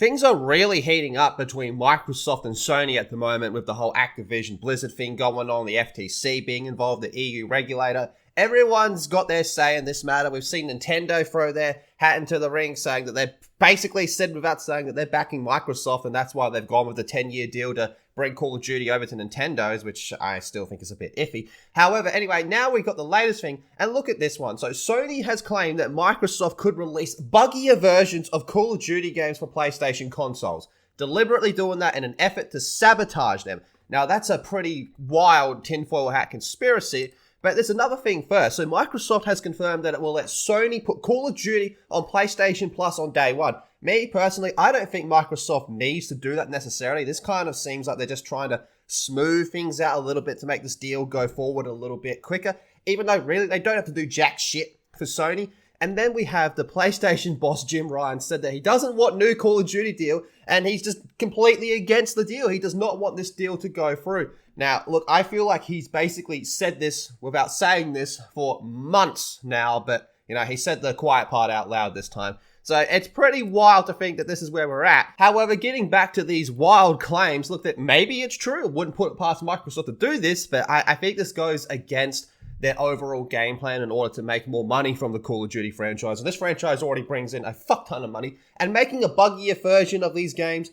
Things are really heating up between Microsoft and Sony at the moment with the whole Activision Blizzard thing going on, the FTC being involved, the EU regulator. Everyone's got their say in this matter. We've seen Nintendo throw their hat into the ring saying that they're basically said without saying that they're backing Microsoft, and that's why they've gone with the 10-year deal to bring Call of Duty over to Nintendo's, which I still think is a bit iffy. However, anyway, now we've got the latest thing, and look at this one. So Sony has claimed that Microsoft could release buggier versions of Call of Duty games for PlayStation consoles, deliberately doing that in an effort to sabotage them. Now, that's a pretty wild tinfoil hat conspiracy, but there's another thing first. So Microsoft has confirmed that it will let Sony put Call of Duty on PlayStation Plus on day one. Me, personally, I don't think Microsoft needs to do that necessarily. This kind of seems like they're just trying to smooth things out a little bit to make this deal go forward a little bit quicker, even though really they don't have to do jack shit for Sony. And then we have the PlayStation boss, Jim Ryan, said that he doesn't want new Call of Duty deal, and he's just completely against the deal. He does not want this deal to go through. Now, look, I feel like he's basically said this without saying this for months now, but, you know, he said the quiet part out loud this time. So it's pretty wild to think that this is where we're at. However, getting back to these wild claims, look, that maybe it's true. It wouldn't put it past Microsoft to do this, but I think this goes against their overall game plan in order to make more money from the Call of Duty franchise. And this franchise already brings in a fuck ton of money. And making a buggier version of these games,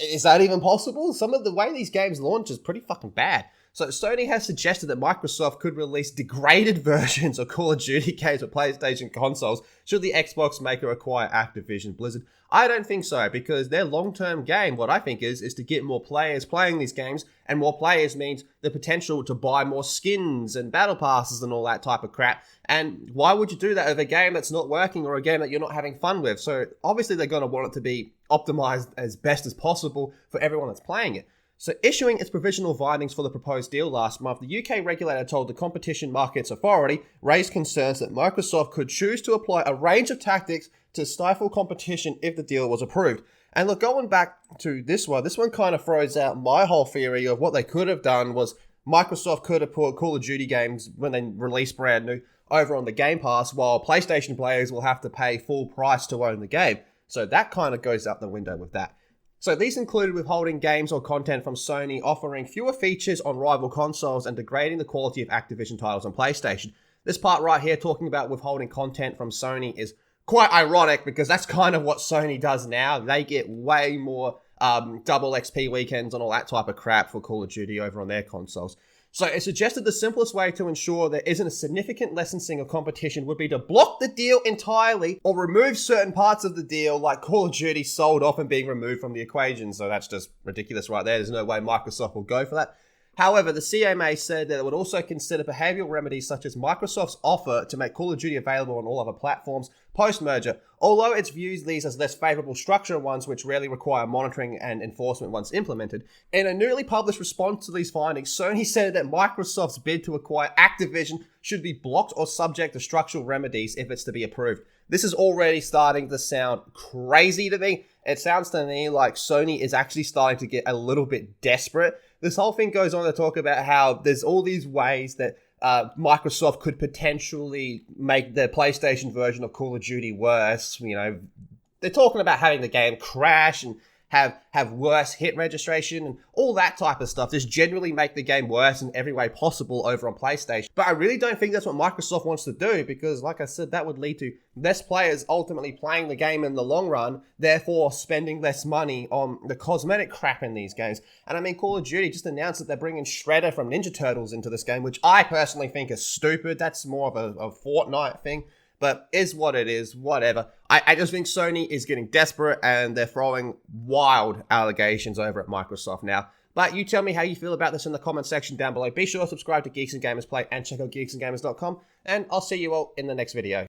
is that even possible? Some of the way these games launch is pretty fucking bad. So Sony has suggested that Microsoft could release degraded versions of Call of Duty games for PlayStation consoles should the Xbox maker acquire Activision Blizzard. I don't think so, because their long-term game, what I think is to get more players playing these games, and more players means the potential to buy more skins and battle passes and all that type of crap. And why would you do that with a game that's not working or a game that you're not having fun with? So obviously they're going to want it to be optimized as best as possible for everyone that's playing it. So issuing its provisional findings for the proposed deal last month, the UK regulator told the Competition Markets Authority raised concerns that Microsoft could choose to apply a range of tactics to stifle competition if the deal was approved. And look, going back to this one kind of throws out my whole theory of what they could have done was Microsoft could have put Call of Duty games when they release brand new over on the Game Pass, while PlayStation players will have to pay full price to own the game. So that kind of goes out the window with that. So these included withholding games or content from Sony, offering fewer features on rival consoles, and degrading the quality of Activision titles on PlayStation. This part right here, talking about withholding content from Sony, is quite ironic because that's kind of what Sony does now. They get way more double XP weekends and all that type of crap for Call of Duty over on their consoles. So it suggested the simplest way to ensure there isn't a significant lessening of competition would be to block the deal entirely or remove certain parts of the deal, like Call of Duty sold off and being removed from the equation. So that's just ridiculous right there. There's no way Microsoft will go for that. However, the CMA said that it would also consider behavioral remedies such as Microsoft's offer to make Call of Duty available on all other platforms post-merger, although it views these as less favorable structural ones which rarely require monitoring and enforcement once implemented. In a newly published response to these findings, Sony said that Microsoft's bid to acquire Activision should be blocked or subject to structural remedies if it's to be approved. This is already starting to sound crazy to me. It sounds to me like Sony is actually starting to get a little bit desperate. This whole thing goes on to talk about how there's all these ways that Microsoft could potentially make the PlayStation version of Call of Duty worse. You know, they're talking about having the game crash and have worse hit registration and all that type of stuff. Just generally make the game worse in every way possible over on PlayStation. But I really don't think that's what Microsoft wants to do, because like I said, that would lead to less players ultimately playing the game in the long run, therefore spending less money on the cosmetic crap in these games. And I mean, Call of Duty just announced that they're bringing Shredder from Ninja Turtles into this game, which I personally think is stupid. That's more of a Fortnite thing. But is what it is, whatever. I just think Sony is getting desperate and they're throwing wild allegations over at Microsoft now. But you tell me how you feel about this in the comment section down below. Be sure to subscribe to Geeks and Gamers Play and check out geeksandgamers.com. And I'll see you all in the next video.